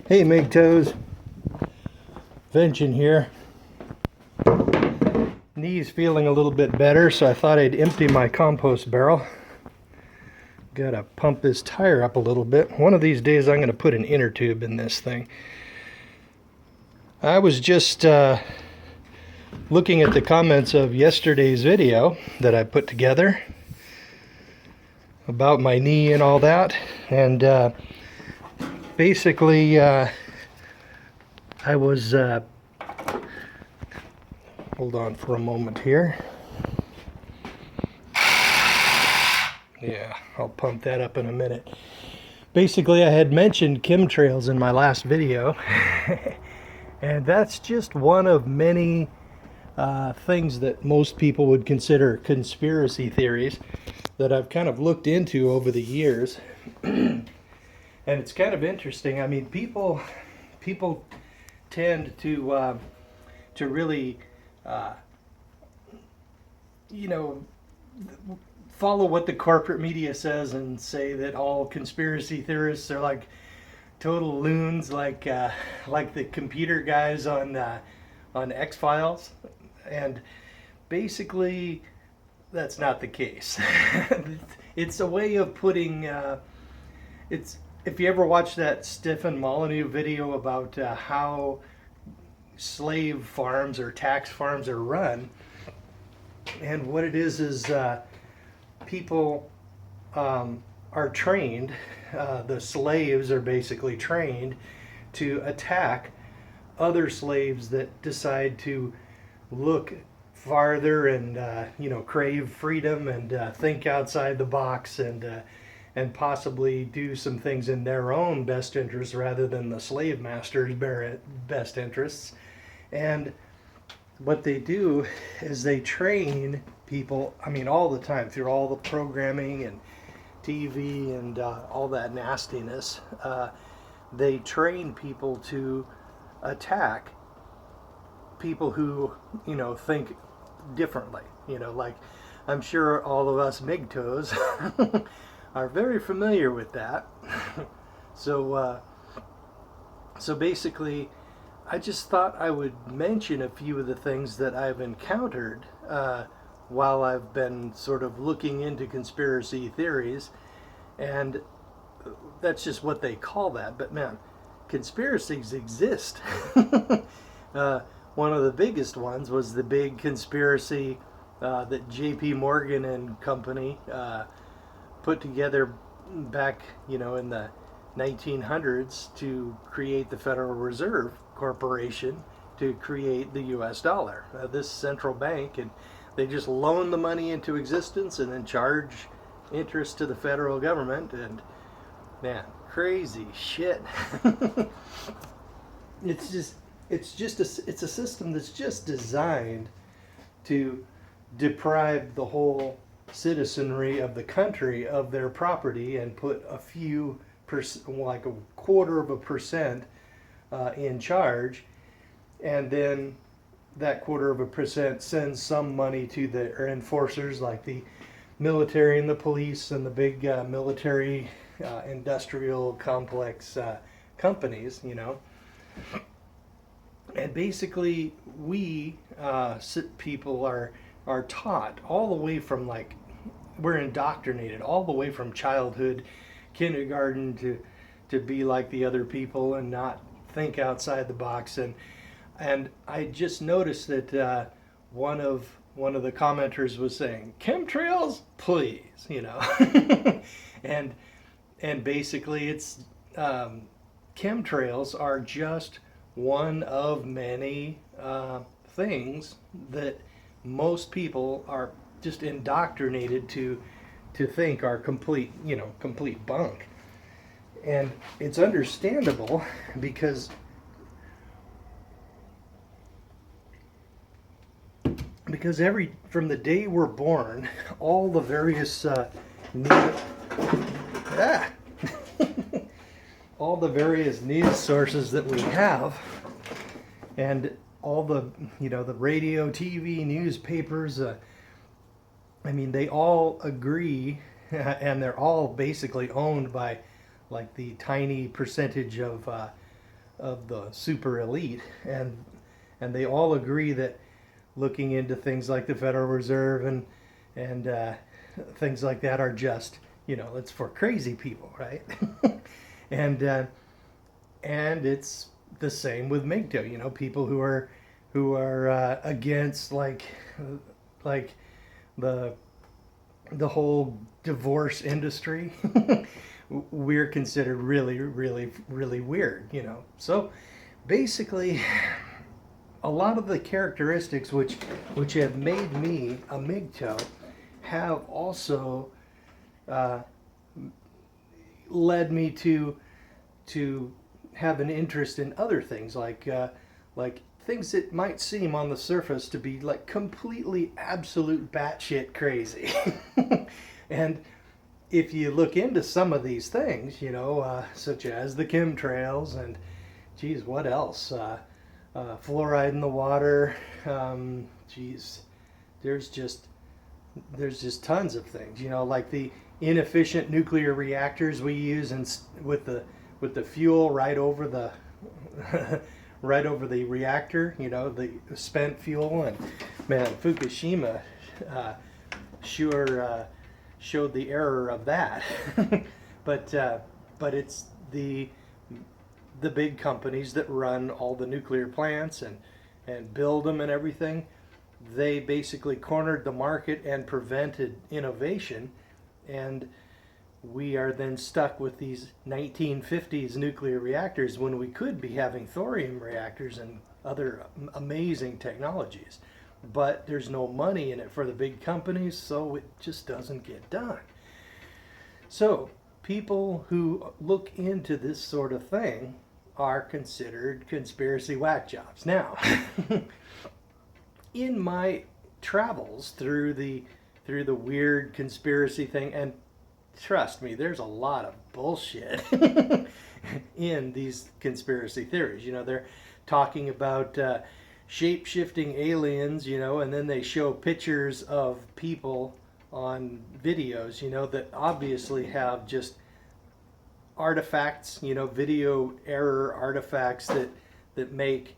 Hey MGTOWs, Vention here. Knees feeling a little bit better, so I thought I'd empty my compost barrel. Gotta pump this tire up a little bit. One of these days I'm gonna put an inner tube in this thing. I was just looking at the comments of yesterday's video that I put together about my knee and all that, and basically I was hold on for a moment here. Yeah, I'll pump that up in a minute. Basically, I had mentioned chemtrails in my last video, and that's just one of many things that most people would consider conspiracy theories that I've kind of looked into over the years. And it's kind of interesting. I mean, people tend to really, follow what the corporate media says and say that all conspiracy theorists are like total loons, like the computer guys on X-Files, and basically that's not the case. It's a way of putting it's. If you ever watch that Stephen Molyneux video about how slave farms or tax farms are run, and what it is people are trained, the slaves are basically trained to attack other slaves that decide to look farther and crave freedom and think outside the box and possibly do some things in their own best interests rather than the slave master's best interests. And what they do is they train people, I mean, all the time through all the programming and TV and all that nastiness. They train people to attack people who, think differently. Like I'm sure all of us MGTOWs are very familiar with that. So basically, I just thought I would mention a few of the things that I've encountered while I've been sort of looking into conspiracy theories, and that's just what they call that. But man, conspiracies exist. One of the biggest ones was the big conspiracy that J.P. Morgan and company put together back, in the 1900s to create the Federal Reserve Corporation, to create the U.S. dollar, this central bank, and they just loan the money into existence and then charge interest to the federal government. And man, crazy shit. It's a system that's just designed to deprive the whole citizenry of the country of their property and put a few like a 1/4% in charge, and then that 1/4% sends some money to the enforcers, like the military and the police and the big military industrial complex companies, And basically, we people are taught all the way from, like, we're indoctrinated all the way from childhood, kindergarten, to be like the other people and not think outside the box. And I just noticed that one of the commenters was saying, chemtrails, please, and basically it's chemtrails are just one of many things that most people are just indoctrinated to think are complete bunk. And it's understandable because from the day we're born, all the various all the various news sources that we have, and all the the radio, TV, newspapers, I mean, they all agree, and they're all basically owned by like the tiny percentage of super elite, and they all agree that looking into things like the Federal Reserve and things like that are just, it's for crazy people, right? and and it's the same with MGTOW. People who are against like the whole divorce industry. We're considered really, really, really weird. So basically, a lot of the characteristics which have made me a MGTOW have also led me to have an interest in other things, like things that might seem on the surface to be like completely absolute batshit crazy. And if you look into some of these things, such as the chemtrails and, geez, what else? Fluoride in the water. There's just tons of things. Like the inefficient nuclear reactors we use, and with the fuel right over the right over the reactor. The spent fuel, and man, Fukushima sure showed the error of that. but it's the big companies that run all the nuclear plants and build them and everything. They basically cornered the market and prevented innovation, and we are then stuck with these 1950s nuclear reactors when we could be having thorium reactors and other amazing technologies. But there's no money in it for the big companies, so it just doesn't get done. So people who look into this sort of thing are considered conspiracy whack jobs. Now, in my travels through the weird conspiracy thing, and trust me, there's a lot of bullshit in these conspiracy theories. They're talking about shape-shifting aliens, and then they show pictures of people on videos, that obviously have just artifacts, video error artifacts that make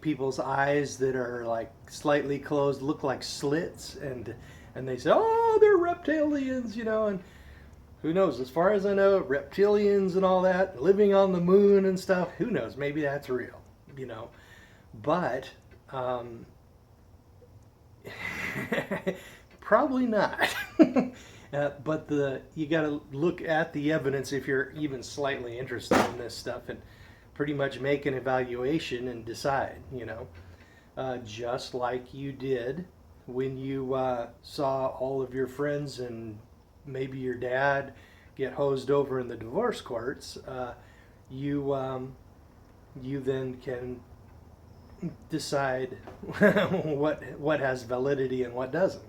people's eyes that are like slightly closed look like slits, and they say, oh, they're reptilians, and who knows? As far as I know, reptilians and all that, living on the moon and stuff, who knows? Maybe that's real, but probably not. But you got to look at the evidence if you're even slightly interested in this stuff, and pretty much make an evaluation and decide, just like you did when you saw all of your friends and maybe your dad get hosed over in the divorce courts. You then can decide what has validity and what doesn't.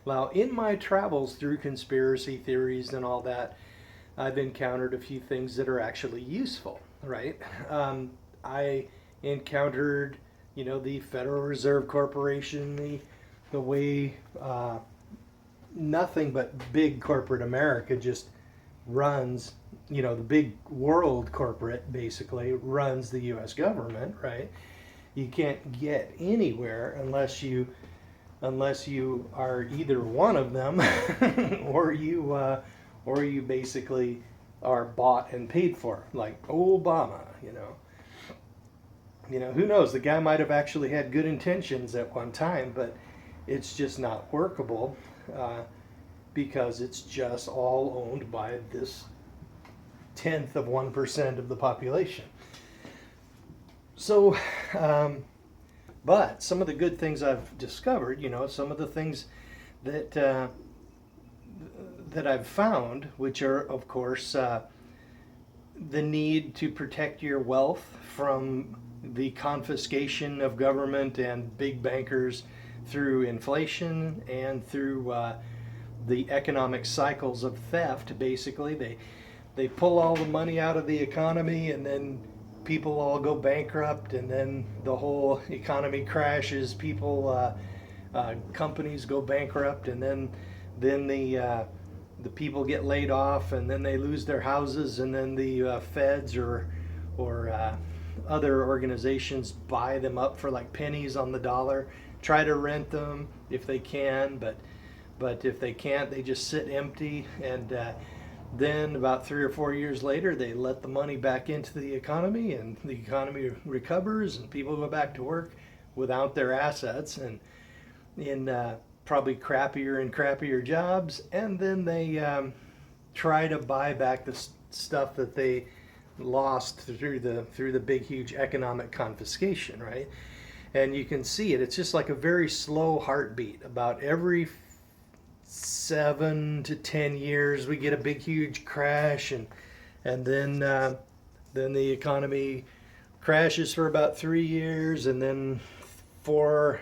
Now, in my travels through conspiracy theories and all that, I've encountered a few things that are actually useful, right? I encountered, the Federal Reserve Corporation, the way nothing but big corporate America just runs, the big world corporate basically runs the U.S. government, right? You can't get anywhere unless you are either one of them or you basically are bought and paid for, like Obama. Who knows? The guy might have actually had good intentions at one time, but it's just not workable because it's just all owned by this 1/10% of the population. So, but some of the good things I've discovered, some of the things that I've found, which are, of course, the need to protect your wealth from the confiscation of government and big bankers through inflation and through the economic cycles of theft. Basically, they pull all the money out of the economy, and then people all go bankrupt, and then the whole economy crashes. Companies go bankrupt, and then the people get laid off, and then they lose their houses, and then the feds or other organizations buy them up for like pennies on the dollar, try to rent them if they can, but if they can't, they just sit empty, and then about 3 or 4 years later, they let the money back into the economy, and the economy recovers, and people go back to work without their assets and in probably crappier and crappier jobs, and then they try to buy back the stuff that they lost through the big huge economic confiscation, right? And you can see it. It's just like a very slow heartbeat. About every 7 to 10 years, we get a big huge crash, and then the economy crashes for about 3 years, and then for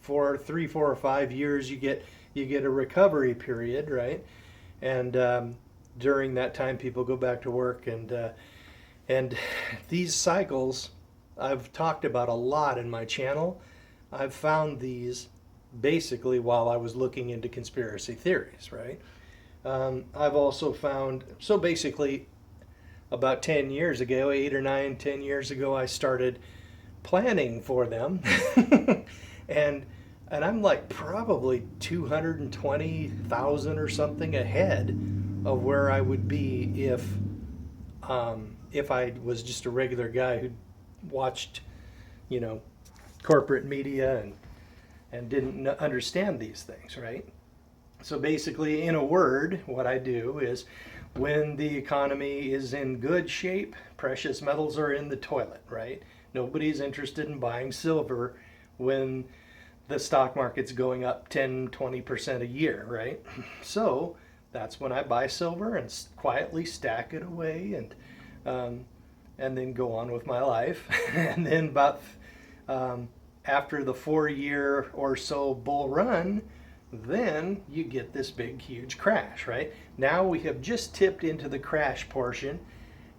3, 4, or 5 years, you get a recovery period, right? And during that time, people go back to work, and these cycles I've talked about a lot in my channel. I've found these basically while I was looking into conspiracy theories, right? I've also found, so basically about 10 years ago, 8 or 9, 10 years ago, I started planning for them. and I'm like probably 220,000 or something ahead of where I would be if I was just a regular guy who watched, corporate media and didn't understand these things, right? So basically, in a word, what I do is when the economy is in good shape, precious metals are in the toilet, right? Nobody's interested in buying silver when the stock market's going up 10, 20% a year, right? So that's when I buy silver and quietly stack it away and then go on with my life. And then about after the 4-year or so bull run, then you get this big huge crash, right? Now we have just tipped into the crash portion,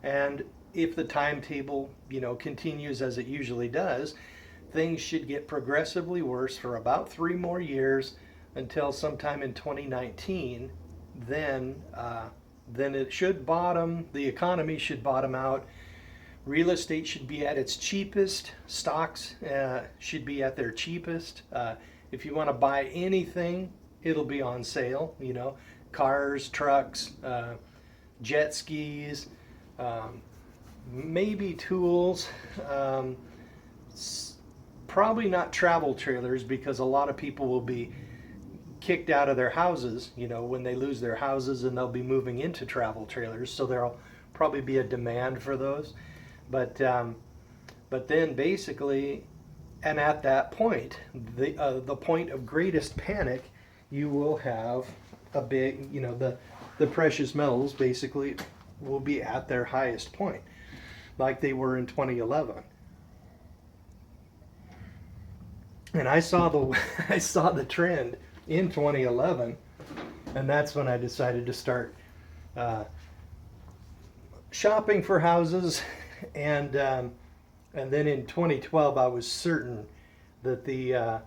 and if the timetable continues as it usually does, things should get progressively worse for about 3 more years until sometime in 2019. Then it should bottom. The economy should bottom out. Real estate should be at its cheapest. Stocks should be at their cheapest. If you want to buy anything, it'll be on sale. Cars, trucks, jet skis, maybe tools. Probably not travel trailers, because a lot of people will be kicked out of their houses, when they lose their houses, and they'll be moving into travel trailers. So there'll probably be a demand for those. But then basically, and at that point, the point of greatest panic, you will have a big, the precious metals basically will be at their highest point, like they were in 2011. And I saw the trend in 2011, and that's when I decided to start shopping for houses. And then in 2012, I was certain that the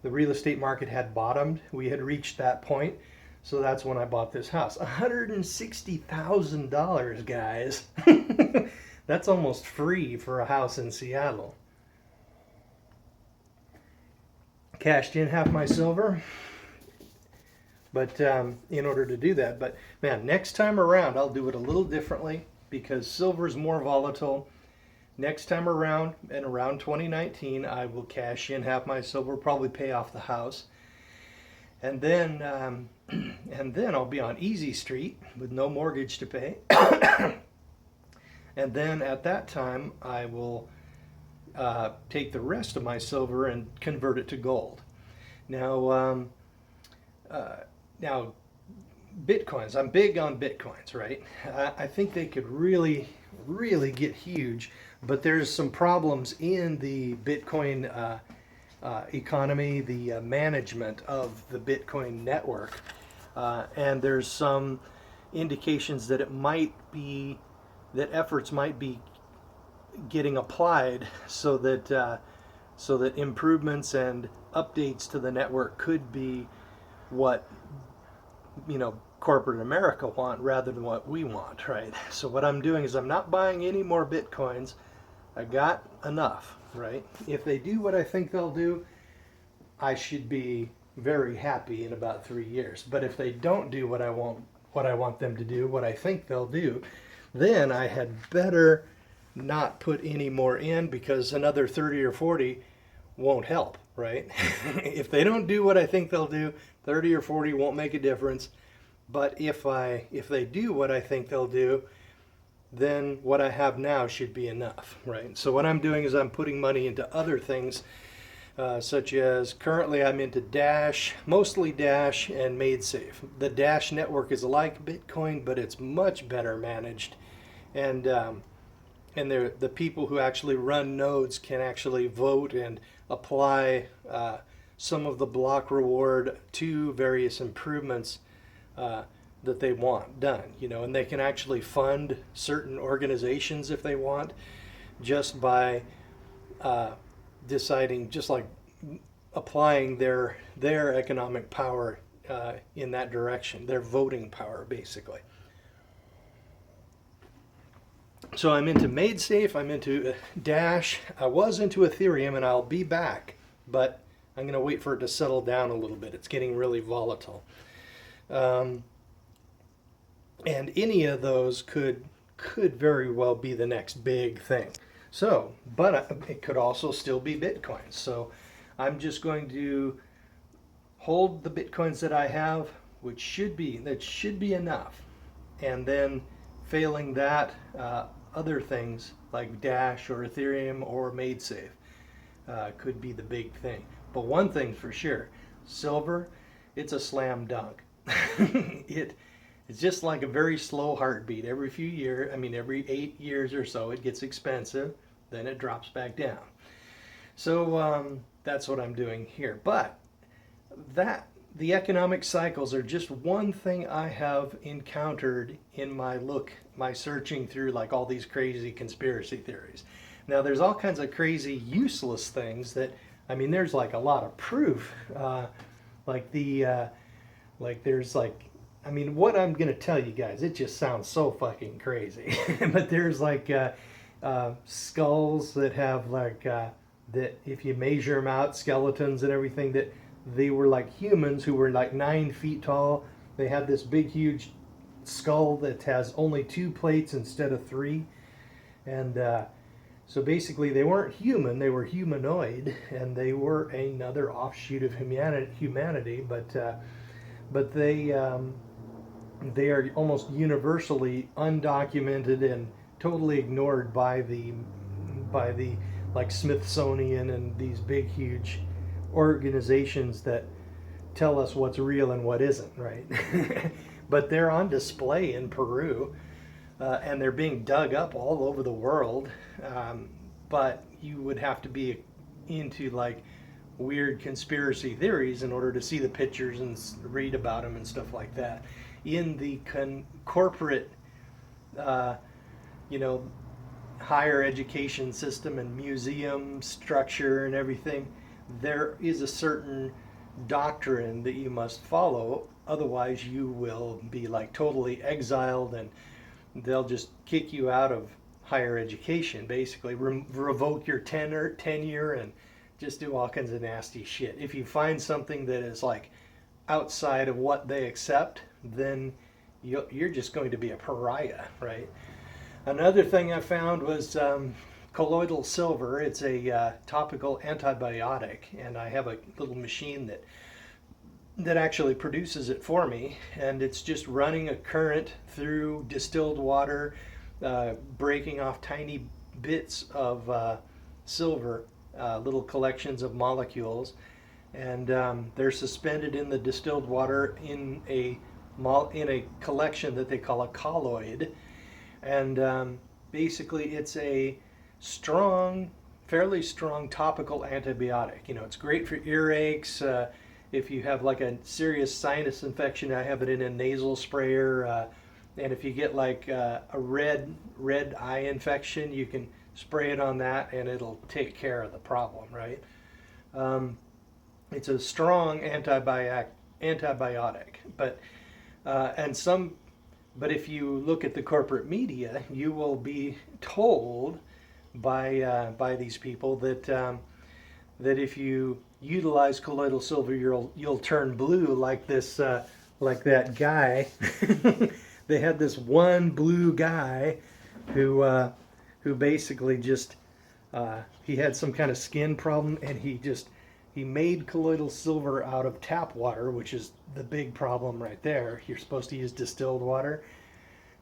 real estate market had bottomed. We had reached that point, so that's when I bought this house. $160,000, guys. That's almost free for a house in Seattle. Cashed in half my silver, but in order to do that. But man, next time around, I'll do it a little differently, because silver is more volatile. Next time around, and around 2019, I will cash in half my silver, probably pay off the house, and then I'll be on easy street with no mortgage to pay. And then at that time, I will take the rest of my silver and convert it to gold. Now Bitcoins. I'm big on Bitcoins, right? I think they could really get huge, but there's some problems in the Bitcoin economy, the management of the Bitcoin network, and there's some indications that efforts might be getting applied so that improvements and updates to the network could be what corporate America want rather than what we want, right? So what I'm doing is I'm not buying any more Bitcoins. I got enough, right? If they do what I think they'll do, I should be very happy in about 3 years. But if they don't do what I want them to do, what I think they'll do, then I had better not put any more in, because another 30 or 40 won't help, right? If they don't do what I think they'll do, 30 or 40 won't make a difference. But if they do what I think they'll do, then what I have now should be enough, right? So what I'm doing is I'm putting money into other things, such as currently I'm into Dash, mostly Dash and MadeSafe. The Dash network is like Bitcoin, but it's much better managed, and the people who actually run nodes can actually vote and apply some of the block reward to various improvements that they want done, and they can actually fund certain organizations if they want, just by deciding, just like applying their economic power in that direction, their voting power, basically. So I'm into MadeSafe, I'm into Dash, I was into Ethereum, and I'll be back, but I'm going to wait for it to settle down a little bit. It's getting really volatile. And any of those could very well be the next big thing. So, but it could also still be Bitcoin. So I'm just going to hold the Bitcoins that I have, that should be enough. And then failing that, other things like Dash or Ethereum or MadeSafe could be the big thing. But one thing for sure, silver, it's a slam dunk. It's just like a very slow heartbeat. Every 8 years or so, it gets expensive, then it drops back down. So that's what I'm doing here. But the economic cycles are just one thing I have encountered in my searching through like all these crazy conspiracy theories. Now there's all kinds of crazy useless things that, there's like a lot of proof, what I'm going to tell you guys, it just sounds so fucking crazy. But there's like skulls that have that if you measure them out, skeletons and everything, that they were like humans who were like 9 feet tall. They had this big, huge skull that has only 2 plates instead of 3. And so basically they weren't human, they were humanoid, and they were another offshoot of humanity, but they are almost universally undocumented and totally ignored by the like Smithsonian and these big, huge organizations that tell us what's real and what isn't, right? But they're on display in Peru, and they're being dug up all over the world. But you would have to be into like weird conspiracy theories in order to see the pictures and read about them and stuff like that. In the corporate, higher education system and museum structure and everything, there is a certain doctrine that you must follow. Otherwise, you will be like totally exiled, and they'll just kick you out of higher education, basically revoke your tenure and just do all kinds of nasty shit. If you find something that is like outside of what they accept, then you're just going to be a pariah, right? Another thing I found was colloidal silver. It's a topical antibiotic, and I have a little machine that actually produces it for me, and it's just running a current through distilled water, breaking off tiny bits of silver, little collections of molecules, and they're suspended in the distilled water in a collection that they call a colloid. And basically it's a fairly strong topical antibiotic. It's great for earaches. If you have like a serious sinus infection, I have it in a nasal sprayer. And if you get like a red eye infection, you can spray it on that and it'll take care of the problem, right? It's a strong antibiotic, but and some, but if you look at the corporate media, you will be told by these people that if you utilize colloidal silver, you'll turn blue like this, like that guy. They had this one blue guy who basically just he had some kind of skin problem, and he made colloidal silver out of tap water, which is the big problem right there. You're supposed to use distilled water.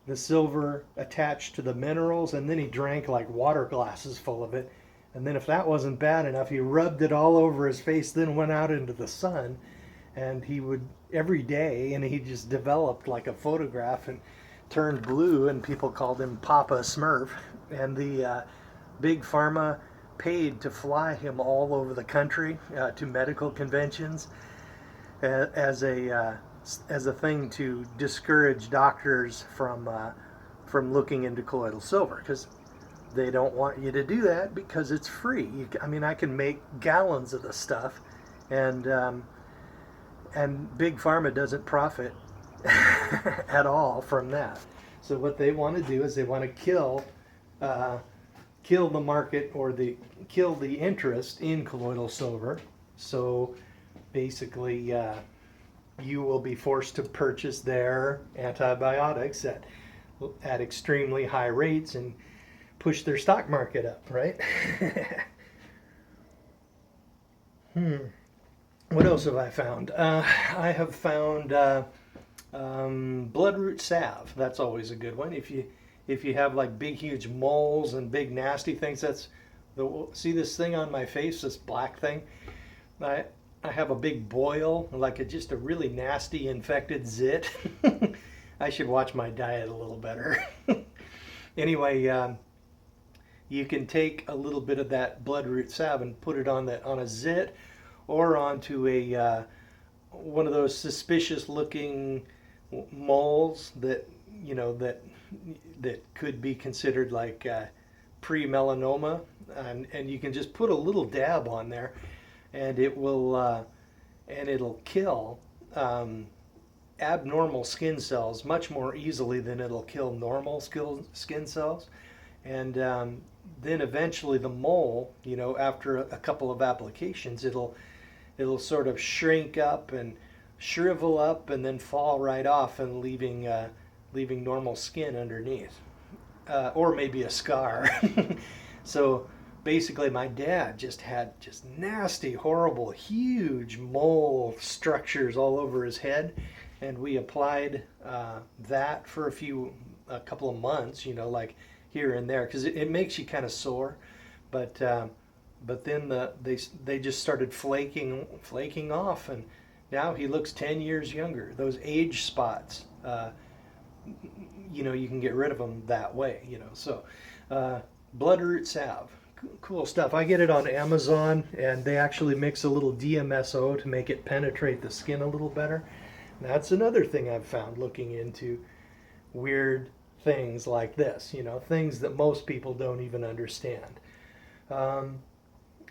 The silver attached to the minerals, and then he drank like water glasses full of it. And then if that wasn't bad enough, he rubbed it all over his face, then went out into the sun, and he would every day, and he just developed like a photograph and turned blue, and people called him Papa Smurf. And the big pharma paid to fly him all over the country to medical conventions as a thing to discourage doctors from looking into colloidal silver, because they don't want you to do that because it's free. I mean, I can make gallons of the stuff, and big pharma doesn't profit at all from that. So what they want to do is they want to kill the market, or kill the interest in colloidal silver. So basically, you will be forced to purchase their antibiotics at extremely high rates and push their stock market up, right? What else have I found? I have found bloodroot salve. That's always a good one. If you have like big, huge moles and big, nasty things, see this thing on my face, this black thing? I have a big boil, like just a really nasty infected zit. I should watch my diet a little better. Anyway, you can take a little bit of that bloodroot salve and put it on a zit, or onto one of those suspicious looking moles that could be considered like pre-melanoma, and you can just put a little dab on there, and it'll kill abnormal skin cells much more easily than it'll kill normal skin cells. And then eventually the mole, after a couple of applications, it'll sort of shrink up and shrivel up and then fall right off, and leaving normal skin underneath, or maybe a scar. So basically, my dad had nasty, horrible, huge mole structures all over his head, and we applied that for a couple of months, like here and there, because it makes you kind of sore, but then they just started flaking off, and now he looks 10 years younger. Those age spots, you can get rid of them that way, So bloodroot salve, cool stuff. I get it on Amazon, and they actually mix a little DMSO to make it penetrate the skin a little better. That's another thing I've found looking into weird things like this, things that most people don't even understand.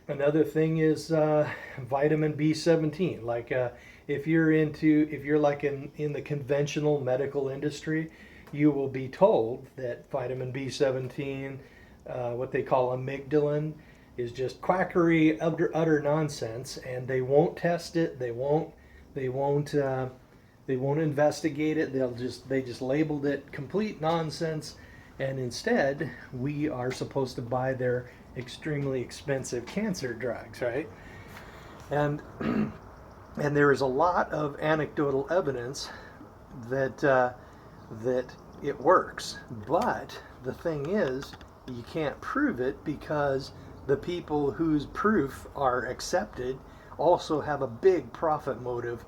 Another thing is vitamin B17. Like if you're like in the conventional medical industry, you will be told that vitamin B17, what they call Amigdalyn, is just quackery, utter nonsense, and they won't test it. They won't investigate it. They just labeled it complete nonsense, and instead we are supposed to buy their extremely expensive cancer drugs, right? And there is a lot of anecdotal evidence that it works, but the thing is, you can't prove it, because the people whose proof are accepted also have a big profit motive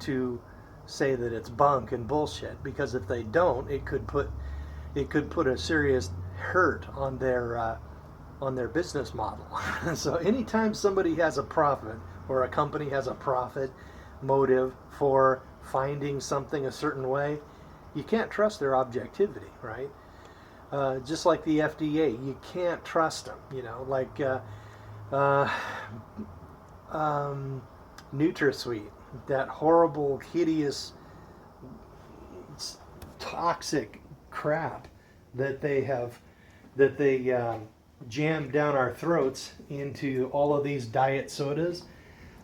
to say that it's bunk and bullshit, because if they don't, it could put a serious hurt on their business model. So anytime somebody has a profit, or a company has a profit motive for finding something a certain way, you can't trust their objectivity, right? Just like the FDA, you can't trust them. Like Nutrasweet, that horrible, hideous toxic crap that they jammed down our throats into all of these diet sodas.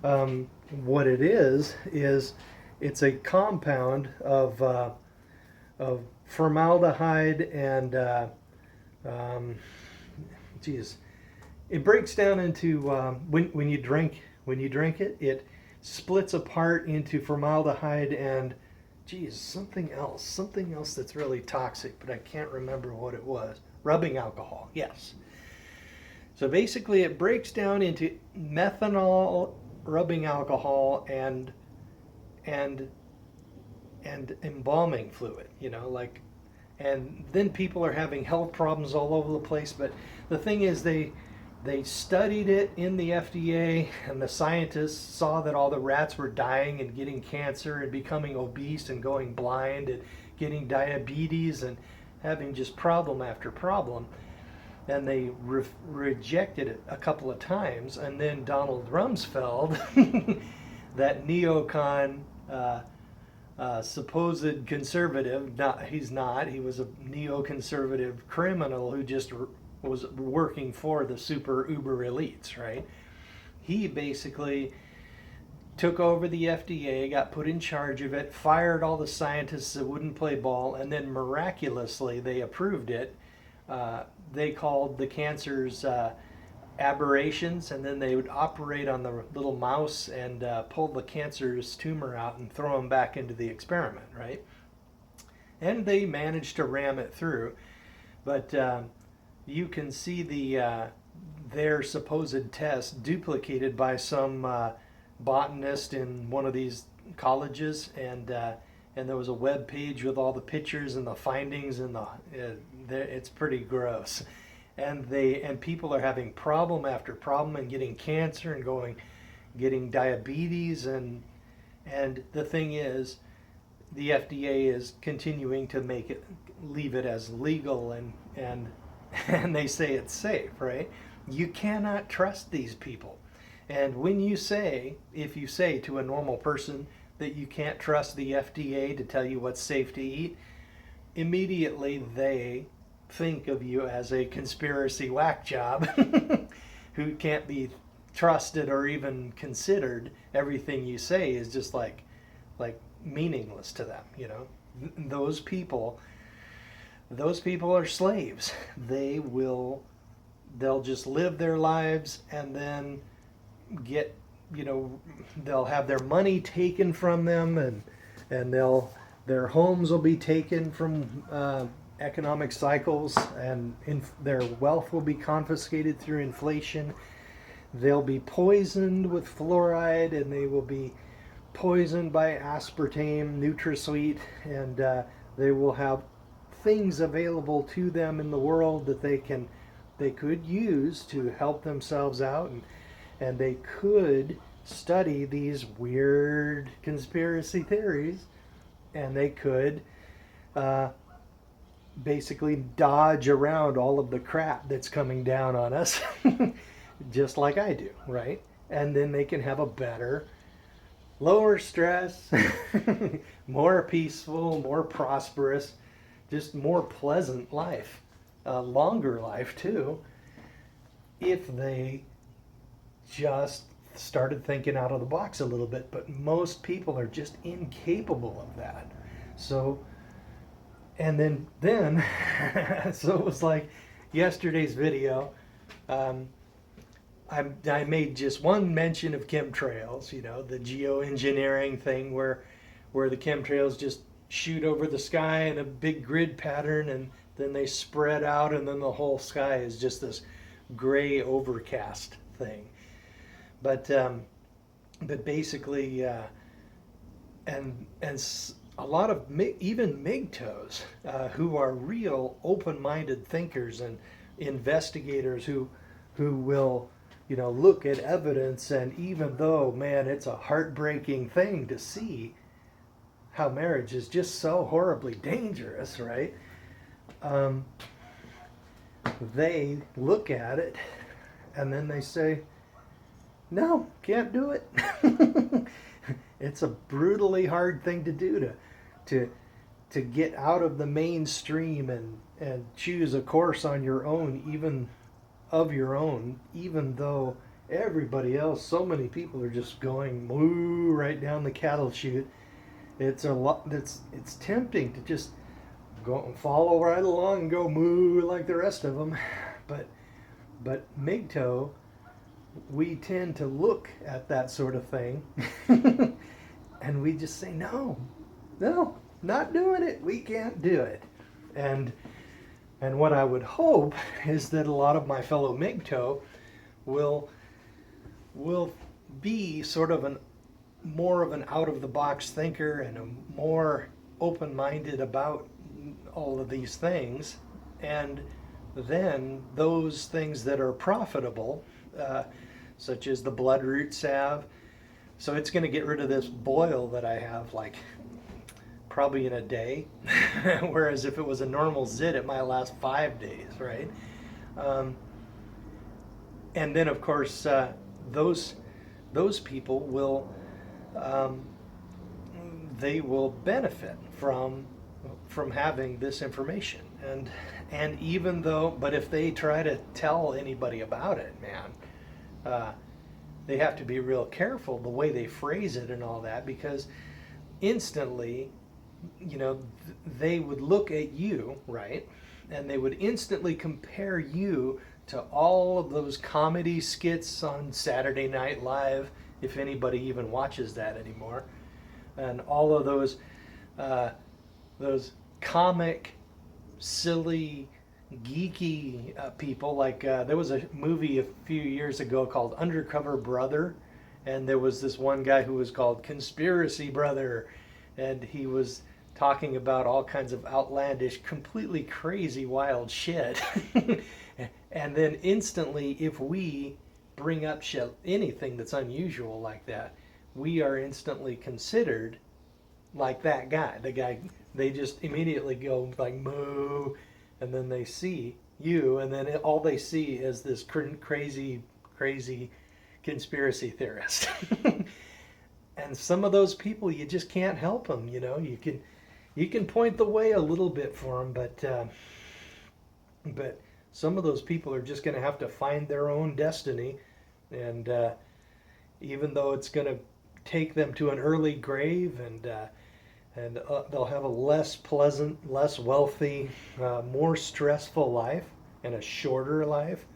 What it is it's a compound of formaldehyde and it breaks down into when you drink it, it splits apart into formaldehyde and something else that's really toxic, but I can't remember what it was. Rubbing alcohol, yes. So basically it breaks down into methanol, rubbing alcohol, and embalming fluid, and then people are having health problems all over the place. But the thing is, they studied it in the FDA, and the scientists saw that all the rats were dying and getting cancer and becoming obese and going blind and getting diabetes and having just problem after problem. And they rejected it a couple of times. And then Donald Rumsfeld, that neocon, supposed conservative, he's not, he was a neoconservative criminal who just was working for the super uber elites, right? He basically took over the FDA, got put in charge of it, fired all the scientists that wouldn't play ball, and then miraculously they approved it. They called the cancers aberrations, and then they would operate on the little mouse and pull the cancerous tumor out and throw them back into the experiment, right? And they managed to ram it through. But you can see their supposed test duplicated by some botanist in one of these colleges, and there was a web page with all the pictures and the findings, and it's pretty gross. And people are having problem after problem and getting cancer and getting diabetes, and the thing is, the FDA is continuing to leave it as legal, and they say it's safe, right? You cannot trust these people. And if you say to a normal person that you can't trust the FDA to tell you what's safe to eat, immediately they think of you as a conspiracy whack job who can't be trusted or even considered. Everything you say is just like meaningless to them, Those people are slaves. They'll just live their lives and then get, they'll have their money taken from them, and their homes will be taken from economic cycles, and their wealth will be confiscated through inflation. They'll be poisoned with fluoride, and they will be poisoned by aspartame, Nutrasweet, and they will have things available to them in the world that they could use to help themselves out, and they could study these weird conspiracy theories, and they could basically dodge around all of the crap that's coming down on us just like I do, right? And then they can have a better, lower stress, more peaceful, more prosperous, just more pleasant life, a longer life too, if they just started thinking out of the box a little bit. But most people are just incapable of that. So, and then so it was like yesterday's video. I made just one mention of chemtrails, the geoengineering thing where the chemtrails just shoot over the sky in a big grid pattern, and then they spread out, and then the whole sky is just this gray overcast thing. But basically, and a lot of even MGTOWs who are real open-minded thinkers and investigators who will look at evidence, and even though, man, it's a heartbreaking thing to see how marriage is just so horribly dangerous, right? They look at it and then they say, no, can't do it. It's a brutally hard thing to do, get out of the mainstream and choose a course on your own, even of your own, even though everybody else, so many people are just going moo right down the cattle chute. It's a lot. It's tempting to just go and follow right along and go moo like the rest of them, but MGTOW, we tend to look at that sort of thing, and we just say no, not doing it. We can't do it, and what I would hope is that a lot of my fellow MGTOW will be sort of more of an out-of-the-box thinker and a more open-minded about all of these things, and then those things that are profitable, such as the bloodroot salve. So it's going to get rid of this boil that I have like probably in a day, whereas if it was a normal zit it might last 5 days, right? And then of course those people will they will benefit from having this information, and even though, but if they try to tell anybody about it, man, they have to be real careful the way they phrase it and all that, because instantly, you know, they would look at you, right, and they would instantly compare you to all of those comedy skits on Saturday Night Live, if anybody even watches that anymore, and all of those comic, silly, geeky people. Like there was a movie a few years ago called Undercover Brother, and there was this one guy who was called Conspiracy Brother, and he was talking about all kinds of outlandish, completely crazy, wild shit. And then instantly, if we bring up shit, anything that's unusual like that, we are instantly considered like that guy. The guy, they just immediately go like moo, and then they see you, and then all they see is this crazy conspiracy theorist. And some of those people, you just can't help them. You know, you can point the way a little bit for them, but some of those people are just going to have to find their own destiny, and even though it's going to take them to an early grave, and they'll have a less pleasant, less wealthy, more stressful life, and a shorter life,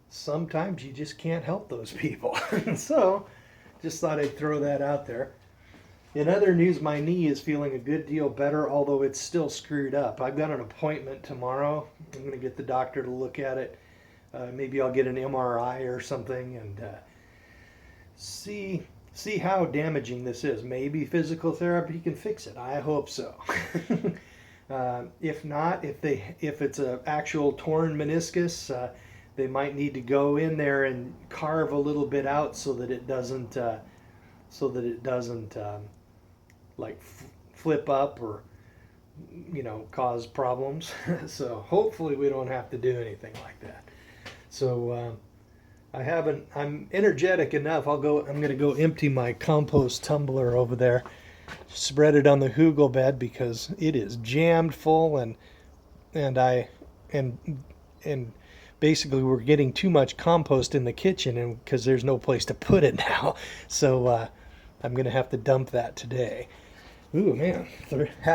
sometimes you just can't help those people. So just thought I'd throw that out there. In other news, my knee is feeling a good deal better, although it's still screwed up. I've got an appointment tomorrow. I'm going to get the doctor to look at it. Maybe I'll get an MRI or something and see how damaging this is. Maybe physical therapy can fix it. I hope so. If not, if it's an actual torn meniscus, they might need to go in there and carve a little bit out so that it doesn't like flip up or, you know, cause problems. So hopefully we don't have to do anything like that. So I'm energetic enough. I'm going to go empty my compost tumbler over there, spread it on the hugel bed because it is jammed full, and basically we're getting too much compost in the kitchen, and because there's no place to put it now. So I'm going to have to dump that today. Ooh, man.